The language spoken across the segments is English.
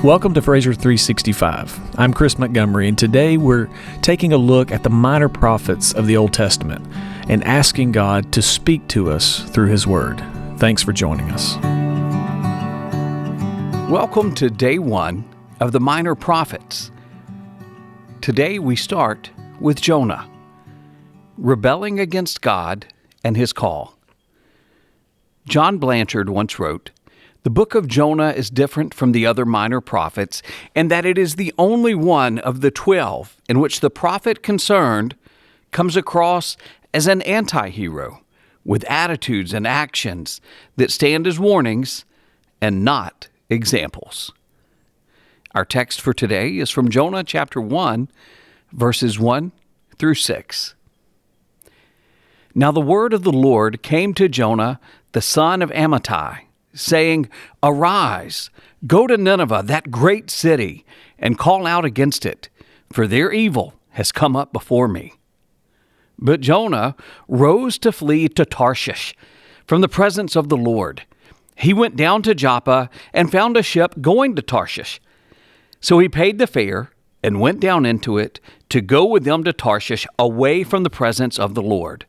Welcome to Fraser 365. I'm Chris Montgomery, and today we're taking a look at the minor prophets of the Old Testament and asking God to speak to us through His Word. Thanks for joining us. Welcome to day one of the minor prophets. Today we start with Jonah, rebelling against God and His call. John Blanchard once wrote, "The book of Jonah is different from the other minor prophets in that it is the only one of the 12 in which the prophet concerned comes across as an anti-hero with attitudes and actions that stand as warnings and not examples." Our text for today is from Jonah chapter 1, verses 1 through 6. Now the word of the Lord came to Jonah, the son of Amittai, saying, "Arise, go to Nineveh, that great city, and call out against it, for their evil has come up before me." But Jonah rose to flee to Tarshish from the presence of the Lord. He went down to Joppa and found a ship going to Tarshish. So he paid the fare and went down into it to go with them to Tarshish away from the presence of the Lord.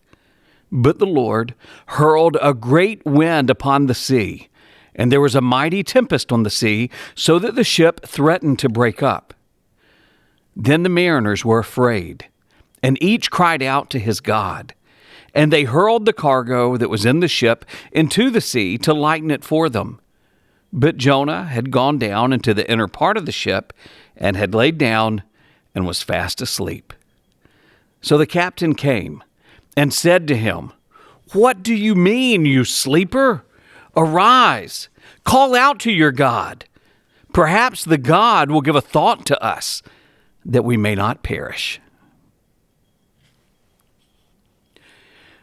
But the Lord hurled a great wind upon the sea, and there was a mighty tempest on the sea, so that the ship threatened to break up. Then the mariners were afraid, and each cried out to his God. And they hurled the cargo that was in the ship into the sea to lighten it for them. But Jonah had gone down into the inner part of the ship, and had laid down, and was fast asleep. So the captain came, and said to him, "What do you mean, you sleeper? Arise, call out to your God. Perhaps the God will give a thought to us, that we may not perish."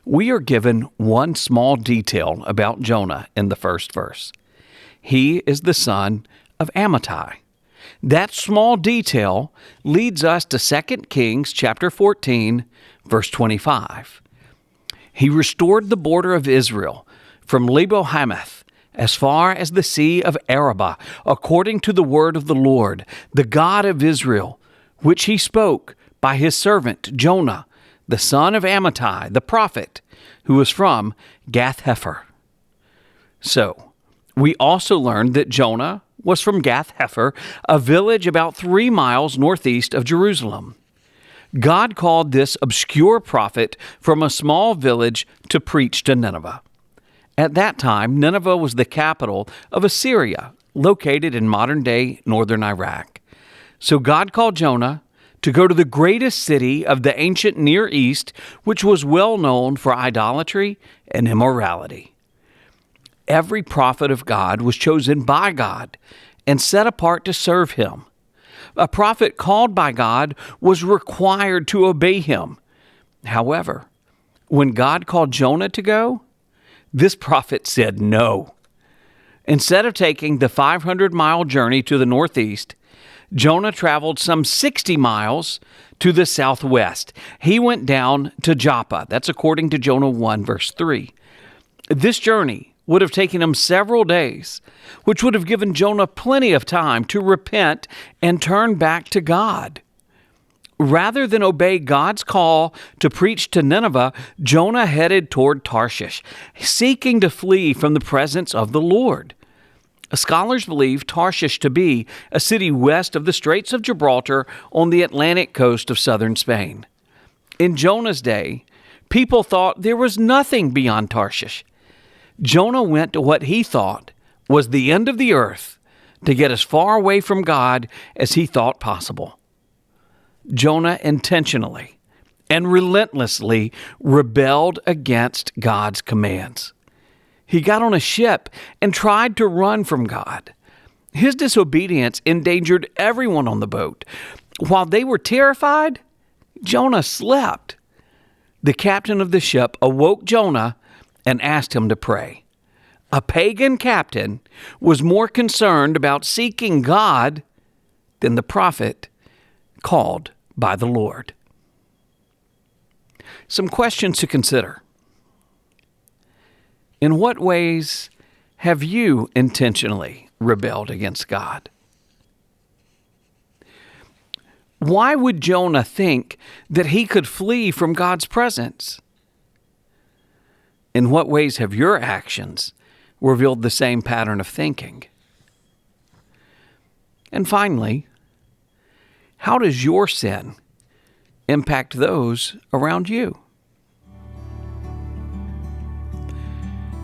We are given one small detail about Jonah in the first verse. He is the son of Amittai. That small detail leads us to 2 Kings chapter 14, verse 25. He restored the border of Israel from Lebo-Hamath as far as the sea of Arabah, according to the word of the Lord, the God of Israel, which he spoke by his servant Jonah, the son of Amittai, the prophet, who was from Gath-Hepher. So, we also learned that Jonah was from Gath-Hepher, a village about 3 miles northeast of Jerusalem. God called this obscure prophet from a small village to preach to Nineveh. At that time, Nineveh was the capital of Assyria, located in modern-day northern Iraq. So God called Jonah to go to the greatest city of the ancient Near East, which was well known for idolatry and immorality. Every prophet of God was chosen by God and set apart to serve Him. A prophet called by God was required to obey Him. However, when God called Jonah to go, this prophet said no. Instead of taking the 500-mile journey to the northeast, Jonah traveled some 60 miles to the southwest. He went down to Joppa. That's according to Jonah 1, verse 3. This journey would have taken him several days, which would have given Jonah plenty of time to repent and turn back to God. Rather than obey God's call to preach to Nineveh, Jonah headed toward Tarshish, seeking to flee from the presence of the Lord. Scholars believe Tarshish to be a city west of the Straits of Gibraltar on the Atlantic coast of southern Spain. In Jonah's day, people thought there was nothing beyond Tarshish. Jonah went to what he thought was the end of the earth to get as far away from God as he thought possible. Jonah intentionally and relentlessly rebelled against God's commands. He got on a ship and tried to run from God. His disobedience endangered everyone on the boat. While they were terrified, Jonah slept. The captain of the ship awoke Jonah and asked him to pray. A pagan captain was more concerned about seeking God than the prophet called by the Lord. Some questions to consider. In what ways have you intentionally rebelled against God? Why would Jonah think that he could flee from God's presence? In what ways have your actions revealed the same pattern of thinking? And finally, how does your sin impact those around you?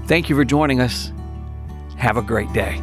Thank you for joining us. Have a great day.